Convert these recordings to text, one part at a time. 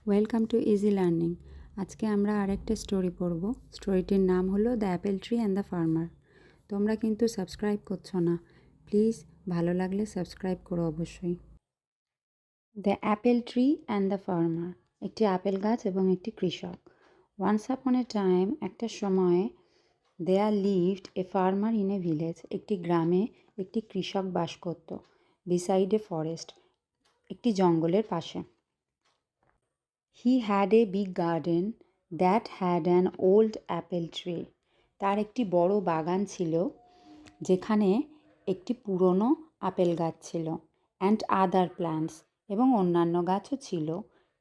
Welcome to easy learning. আজকে আমরা আরেকটা স্টোরি পড়ব। স্টোরিটির নাম হলো the apple tree and the farmer. তোমরা কিন্তু সাবস্ক্রাইব করছো না, প্লিজ ভালো লাগলে সাবস্ক্রাইব করো অবশ্যই। The apple tree and the farmer. একটি আপেল গাছ এবং একটি কৃষক। ওয়ান্স আপন এ টাইম, একটা সময়ে, there lived a farmer in a village. একটি গ্রামে একটি কৃষক বাস করত। বিসাইড এ ফরেস্ট, একটি জঙ্গলের পাশে। He had a big garden that had an old apple tree. তার একটি বড় বাগান ছিল যেখানে একটি পুরনো আপেল গাছ ছিল। অ্যান্ড আদার প্ল্যান্টস, এবং অন্যান্য গাছও ছিল।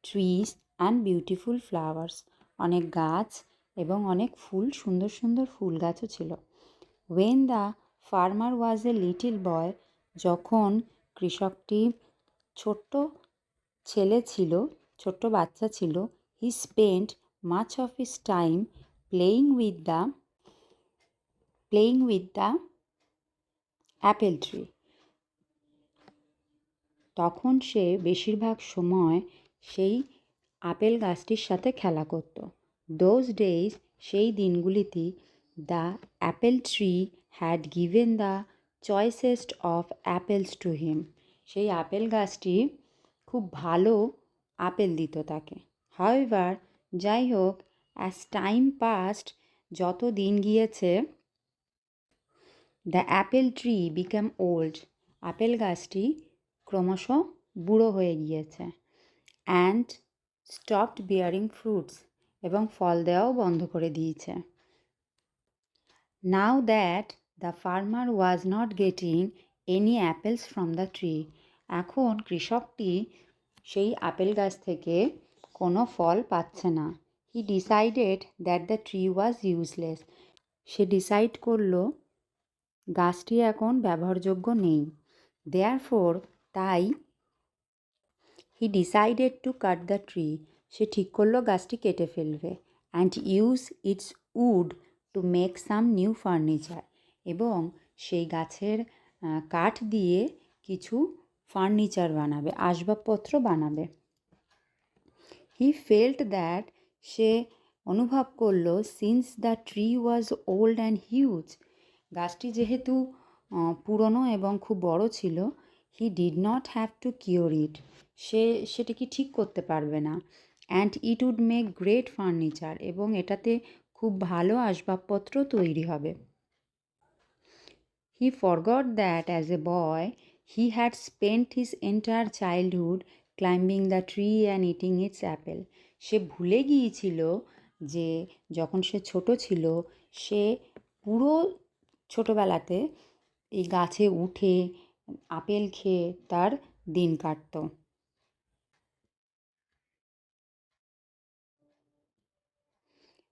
ট্রিজ অ্যান্ড বিউটিফুল ফ্লাওয়ার্স, অনেক গাছ এবং অনেক ফুল, সুন্দর সুন্দর ফুল গাছও ছিল। When the farmer was a little boy, যখন কৃষকটি ছোট্ট ছেলে ছিল, ছোট্ট বাচ্চা ছিল, he spent much of his time playing with the apple tree. তখন সে বেশিরভাগ সময় সেই আপেল গাছটির সাথে খেলা করত। দোজ ডেজ, সেই দিনগুলিতে, the apple tree had given the choicest of apples to him. সেই আপেল গাছটি খুব ভালো আপেল দিত তাকে। হাউএভার, যাই হোক, অ্যাজ টাইম পাস্ট, যত দিন গিয়েছে, the apple tree become old, apple গাছটি ক্রমশ বুড়ো হয়ে গিয়েছে। অ্যান্ড স্টপড বিয়ারিং ফ্রুটস, এবং ফল দেওয়াও বন্ধ করে দিয়েছে। Now that the farmer was not getting any apples from the tree, এখন কৃষকটি সেই আপেল গাছ থেকে কোনো ফল পাচ্ছে না। He decided that the tree was useless, সে ডিসাইড করলো গাছটি এখন ব্যবহারযোগ্য নেই। দেয়ারফোর, তাই, he decided to cut the tree, সে ঠিক করলো গাছটি কেটে ফেলবে। And use its wood to make some new furniture, এবং সেই গাছের কাঠ দিয়ে কিছু ফার্নিচার বানাবে, আসবাবপত্র বানাবে। হি ফেল্ট দ্যাট, সে অনুভব করলো, since the tree was old and huge, গাছটি যেহেতু পুরনো এবং খুব বড় ছিল, he did not have to cure it, সে সেটিকে ঠিক করতে পারবে না। And it would make great furniture, এবং এটাতে খুব ভালো আসবাবপত্র তৈরি হবে। He forgot that as a boy he had spent his entire childhood climbing the tree and eating its apple. সে ভুলে গিয়েছিল যে যখন সে ছোট ছিল, সে পুরো ছোটবেলাতে এই গাছে উঠে আপেল খেয়ে তার দিন কাটত।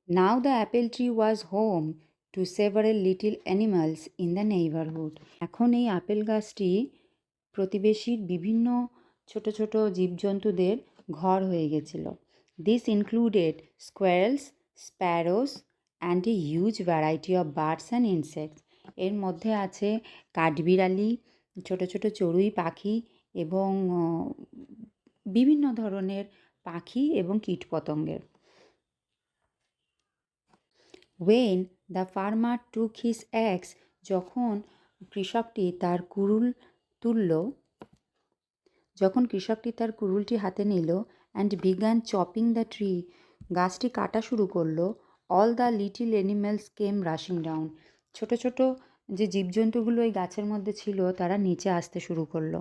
Now the apple tree was home to several little animals in the neighborhood. এখন এই আপেল গাছটি প্রতিবেশীর বিভিন্ন ছোট ছোট জীবজন্তুদের ঘর হয়ে গেছিল। This included squirrels, sparrows and a huge variety of birds and insects. এর মধ্যে আছে কাঠবিড়ালি, ছোট ছোট চড়ুই পাখি, এবং বিভিন্ন ধরনের পাখি এবং কীটপতঙ্গের। When the farmer took his axe, যখন কৃষকটি তার কুড়ুল তুলল, যখন কৃষকটি তার কুড়ুলটি হাতে নিল, and began chopping the tree, গাছটি কাটা শুরু করলো, all the little animals came rushing down, ছোট ছোট যে জীবজন্তুগুলো এই গাছের মধ্যে ছিল তারা নিচে আসতে শুরু করলো।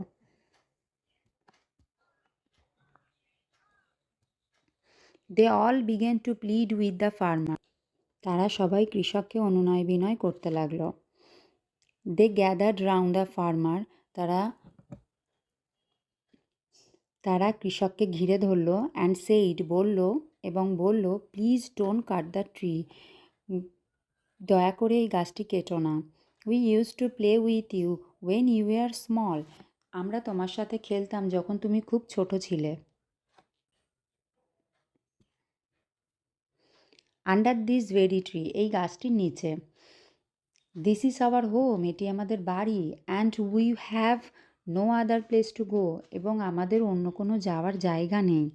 They all began to plead with the farmer, তারা সবাই কৃষককে অনুনয় বিনয় করতে লাগলো। They gathered round the farmer, তারা কৃষককে ঘিরে ধরল। অ্যান্ড সেইড, বলল, please don't cut the tree, দয়া করে এই গাছটি কেটো না। We use to play with you when you are small, আমরা তোমার সাথে খেলতাম যখন তুমি খুব ছোট ছিলে। আন্ডার দিস ভেরি ট্রি, এই গাছটির নিচে। দিস ইজ আওয়ার হোম, এটি আমাদের বাড়ি। And we have no other place to go, এবং আমাদের অন্য কোনো যাওয়ার জায়গা নেই।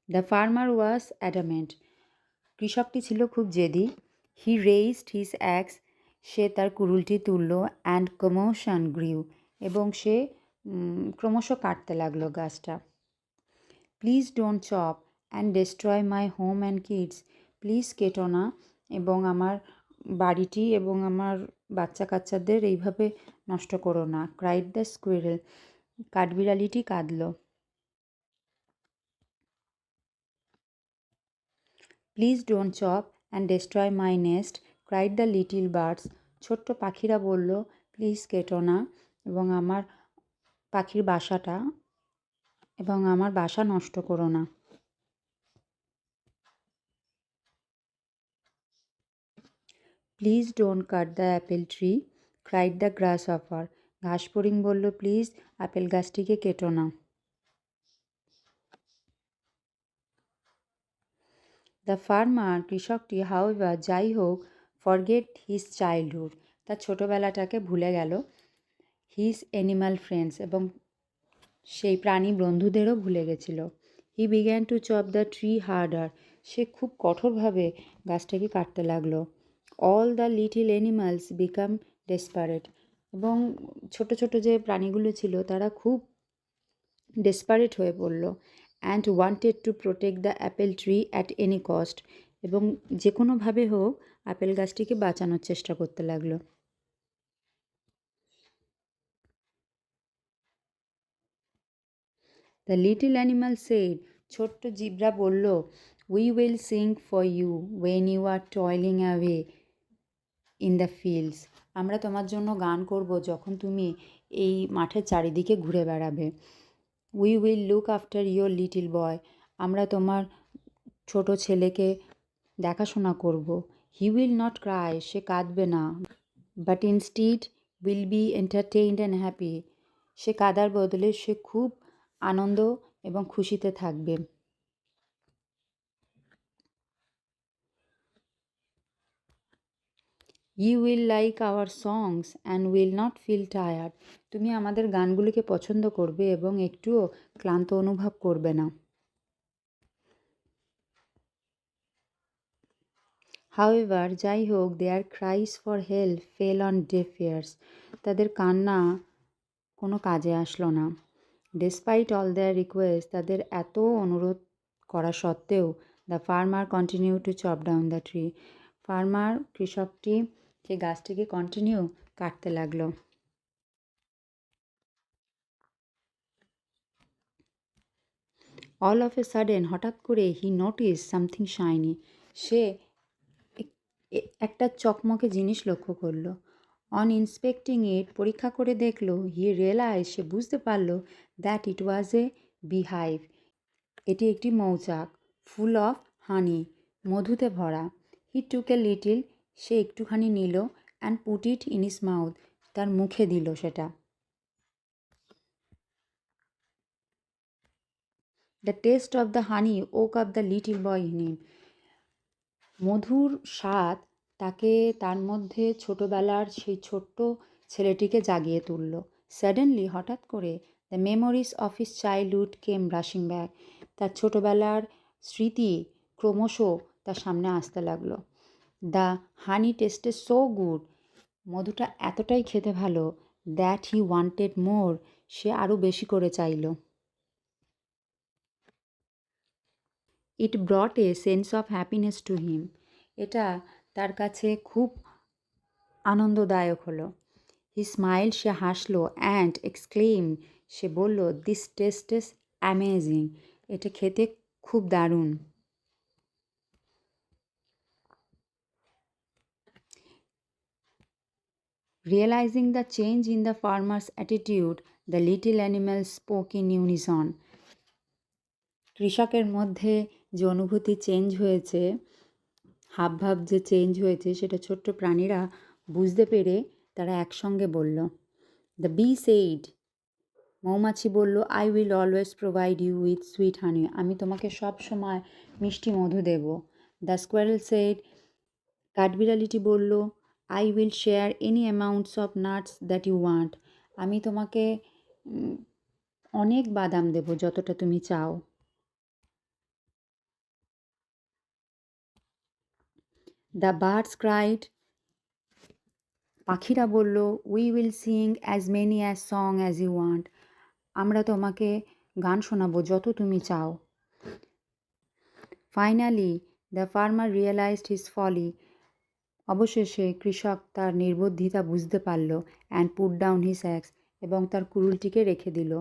The farmer was adamant. কৃষকটি ছিল খুব জেদি। হি রেইজড হিজ অ্যাক্স, সে তার কুড়ুলটি তুলল। অ্যান্ড কমোশন গ্রিউ, এবং সে ক্রমশ কাটতে লাগলো গাছটা। Please don't chop and destroy my home and kids, please কেটো না এবং আমার বাড়িটি এবং আমার বাচ্চা কাচ্চাদের এইভাবে নষ্ট করো না। ক্রাইড দ্য স্কুইরেল, কাঠবিড়ালিটি কাঁদল। Please don't chop and destroy my nest, cried the little birds, ছোট্ট পাখিরা বলল প্লিজ কেটো না এবং আমার পাখির বাসাটা এবং আমার বাসা নষ্ট করো না। Please don't cut the apple tree, cried the grass hopper, ঘাসফড়িং বলল প্লিজ আপেল গাছটিকে কেটো না। দ্য ফার্মার, কৃষকটি, হাউএভার, যাই হোক, ফরগেট হিজ চাইল্ডহুড, তার ছোটোবেলাটাকে ভুলে গেল। হিজ অ্যানিমাল ফ্রেন্ডস, এবং সেই প্রাণী বন্ধুদেরও ভুলে গেছিল। He began to chop the tree harder, সে খুব কঠোরভাবে গাছটাকে কাটতে লাগলো। All the little animals became desperate, এবং ছোট ছোট যে প্রাণীগুলো ছিল তারা খুব ডেসপারেট হয়ে পড়ল। And wanted to protect the apple tree at any cost, এবং যে কোনোভাবে হোক আপেল গাছটিকে বাঁচানোর চেষ্টা করতে লাগলো। দ্য লিটল অ্যানিমাল সেইড, ছোট্ট জিব্রা বলল, we will sing for you when you are toiling away in the fields, আমরা তোমার জন্য গান করব যখন তুমি এই মাঠের চারিদিকে ঘুরে বেড়াবে। We will look after your little boy, আমরা তোমার ছোট ছেলেকে দেখাশোনা করব। হি উইল নট ক্রাই, সে কাঁদবে না। But instead will be entertained and happy, সে কাঁদার বদলে সে খুব আনন্দ এবং খুশিতে থাকবে। You will like our songs and will not feel tired, তুমি আমাদের গানগুলিকে পছন্দ করবে এবং একটুও ক্লান্ত অনুভব করবে না। হাউএভার, যাই হোক, their cries for help fell on deaf ears, তাদের কান্না কোনো কাজে আসলো না। ডেসপাইট অল দেয়ার রিকোয়েস্ট, তাদের এত অনুরোধ করা সত্ত্বেও, the farmer continue to chop down the tree, farmer, কৃষকটি, সেই গাছটিকে কন্টিনিউ কাটতে লাগলো। অল অফ এ সাডেন, হঠাৎ করে, হি নোটিস সামথিং শাইনি, সে একটা চকমকে জিনিস লক্ষ্য করলো। অন ইন্সপেক্টিং ইট, পরীক্ষা করে দেখলো, হি রিয়েলাইজ, সে বুঝতে পারলো, that it was A beehive, এটি একটি মৌচাক। ফুল অফ হানি, মধুতে ভরা। হি টুক এ লিটিল, সে একটুখানি নিল। And put it in is mouth, তার মুখে দিল সেটা। The test of the honey woke up the little boy in him, মধুর স্বাদ তাকে, তার মধ্যে ছোটোবেলার সেই ছোট্ট ছেলেটিকে জাগিয়ে তুলল। সাডেনলি, হঠাৎ করে, the memories of his childhood came rushing back, তার ছোটোবেলার স্মৃতি ক্রমশ তার সামনে আসতে লাগলো। The honey tasted so good, মধুটা এতটাই খেতে ভালো। দ্যাট হি ওয়ান্টেড মোর, সে আরও বেশি করে চাইল। It brought a sense of happiness to him, এটা তার কাছে খুব আনন্দদায়ক হলো। হি স্মাইল, সে হাসলো। অ্যান্ড এক্সক্লেইম, সে বলল, দিস টেস্ট ইজ অ্যামেজিং, এটা খেতে খুব দারুণ। Realising the change in the farmer's attitude, the little animal spoke in unison, কৃষকের মধ্যে যে অনুভূতি চেঞ্জ হয়েছে, হাবভাব যে চেঞ্জ হয়েছে, সেটা ছোট্ট প্রাণীরা বুঝতে পেরে তারা একসঙ্গে বলল। দ্য বি সেইড, মৌমাছি বলল, I will always provide you with sweet honey, আমি তোমাকে সব সময় মিষ্টি মধু দেব। দ্য স্কোয়ারেল সেইড, কাঠবিড়ালিটি বলল, I will share any amounts of nuts that you want, আমি তোমাকে অনেক বাদাম দেব যতটা তুমি চাও। দ্য বার্ডস ক্রাইড, পাখিরা বলল, we will sing as many as song as you want, আমরা তোমাকে গান শোনাবো যত তুমি চাও। Finally the farmer realised his folly, অবশেষে কৃষক তার নির্বুদ্ধিতা বুঝতে পারল। And put down his axe, এবং তার কুড়ুলটিকে রেখে দিল।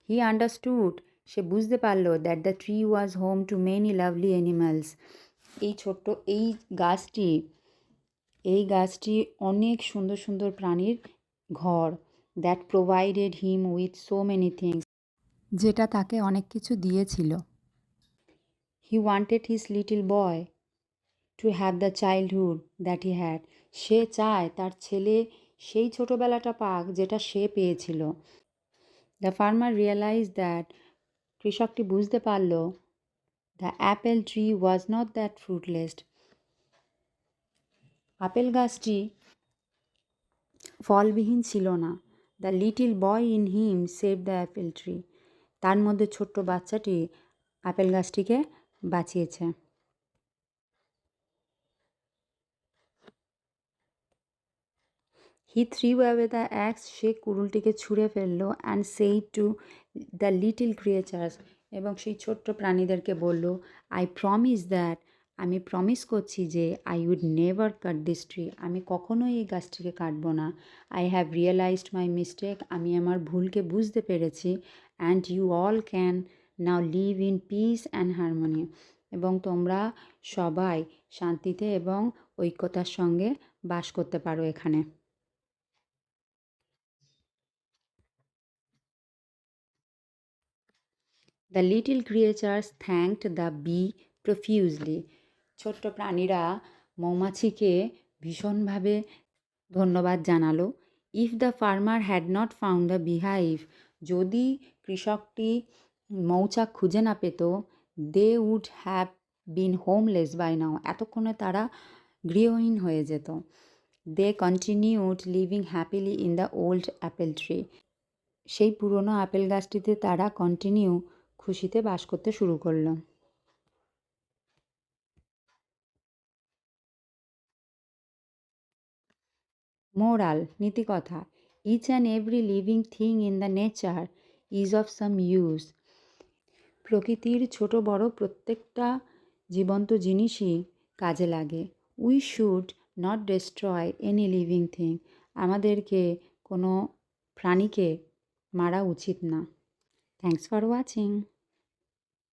হি আন্ডারস্টুড, সে বুঝতে পারল that the tree was home to many lovely animals, এই ছোট্ট এই গাছটি অনেক সুন্দর সুন্দর প্রাণীর ঘর। That provided him with so many things, যেটা তাকে অনেক কিছু দিয়েছিল। He wanted his little boy to have the childhood that he had, সে চায় তার ছেলে সেই ছোটোবেলাটা পাক যেটা সে পেয়েছিল। দ্য ফার্মার রিয়েলাইজ দ্যাট, কৃষকটি বুঝতে পারল, the apple tree was not that fruitless, apple গাছটি ফলবিহীন ছিল না। The little boy in him save the apple tree, তার মধ্যে ছোট্ট বাচ্চাটি আপেল গাছটিকে বাঁচিয়েছে। হি থ্রিউ অ্যাওয়ে দ্য অ্যাক্স, সে কুড়ুলটিকে ছুঁড়ে ফেললো। অ্যান্ড সেই টু দ্য লিটল ক্রিয়েচার্স, এবং সেই ছোট্ট প্রাণীদেরকে বলল, আই প্রমিস দ্যাট, আমি প্রমিস করছি যে I would never cut this tree, আমি কখনোই এই গাছটিকে কাটবো না। I have realised my mistake, আমি আমার ভুলকে বুঝতে পেরেছি। And you all can now live in peace and harmony, এবং তোমরা সবাই শান্তিতে এবং ঐক্যতার সঙ্গে বাস করতে পারো এখানে। The little creatures thanked the bee profusely, ছোট্ট প্রাণীরা মৌমাছিকে ভীষণভাবে ধন্যবাদ জানালো। If the farmer had not found the beehive, যদি কৃষকটি মৌচাক খুঁজে না পেত, they would have been homeless by now, এতক্ষণে তারা গৃহহীন হয়ে যেত। They continued living happily in the old apple tree, সেই পুরনো আপেল গাছটিতে তারা খুশিতে বাস করতে শুরু করলো। মোরাল, নীতিকথা, each and every living thing in the nature is of some use, প্রকৃতির ছোট বড় প্রত্যেকটা জীবন্ত জিনিসই কাজে লাগে। We should not destroy any living thing, আমাদেরকে কোনো প্রাণীকে মারা উচিত না। Thanks for watching.